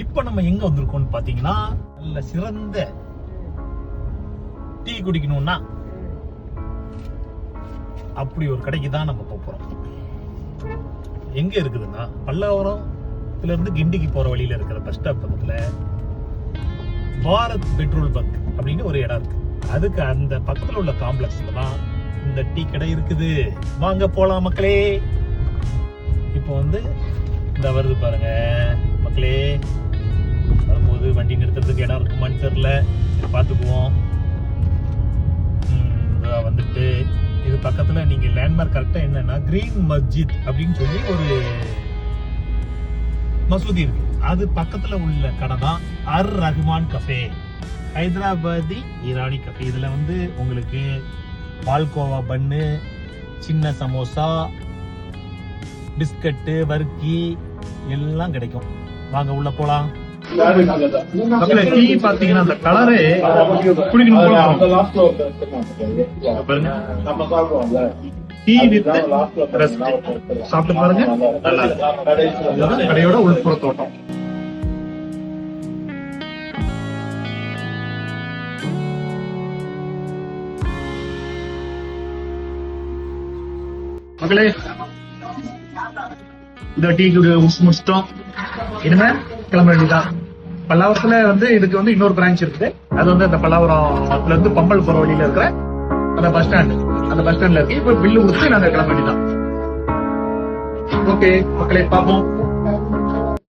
இப்ப நம்ம எங்க வந்திருக்கோம்னு பாத்தீங்கன்னா, நல்ல சிறந்த டீ குடிக்கணும்னா அப்படி ஒரு கடைக்கு தான் நம்ம போறோம். எங்க இருக்குதுன்னா, பல்லாவரத்துல இருந்து கிண்டிக்கு போற வழியில இருக்கிற பஸ் ஸ்டாப் பக்கத்துல பாரத் பெட்ரோல் பங்க் அப்படின்னு ஒரு இடம் இருக்கு. அதுக்கு அந்த பக்கத்துல உள்ள காம்ப்ளெக்ஸ்ல தான் இந்த டீ கடை இருக்குது. வாங்க போலாம் மக்களே. இப்போ இந்த வருது பாருங்க மக்களே. வரும்போது வண்டி நிறுத்துறதுக்கு இடம் இருக்குமான்னு தெரியல, பார்த்துக்குவோம். வந்துட்டு இது பக்கத்துல நீங்க லேண்ட்மார்க் கரெக்டா என்னன்னா, கிரீன் மஸ்ஜித் அப்படின்னு சொல்லி ஒரு மசூதி இருக்கு. அது பக்கத்துல உள்ள கடை தான் அர் ரஹ்மான் கஃபே, ஹைதராபாதி ஈரானி கஃபே. இதுல உங்களுக்கு பால்கோவா பன்னு, சின்ன சமோசா, பிஸ்கட்டு, வர்க்கி எல்லாம் கிடைக்கும். வாங்க உள்ள போலாம். டீ பாத்தீங்கன்னா அந்த கலரே குடிக்கணும். டீ வித் ரஸ்க் சாப்பிட்டு பாருங்க, நல்லா இருக்கு. கடையோட உள்புற தோட்டம். மக்களே, இந்த டீ முடிச்சிட்டோம். இனிமே கிளம்ப வேண்டியதான். பல்லாவரத்துல இதுக்கு இன்னொரு பிரான்ச் இருக்குது. அது அந்த பல்லாவரத்துல இருந்து பம்பல் போற வழியில இருக்கிற அந்த பஸ் ஸ்டாண்ட், அந்த பஸ் ஸ்டாண்ட்ல இருக்கு. இப்ப பில்லு கொடுத்து நாங்க கிளம்ப வேண்டியதான். ஓகே மக்களே, பாப்போம்.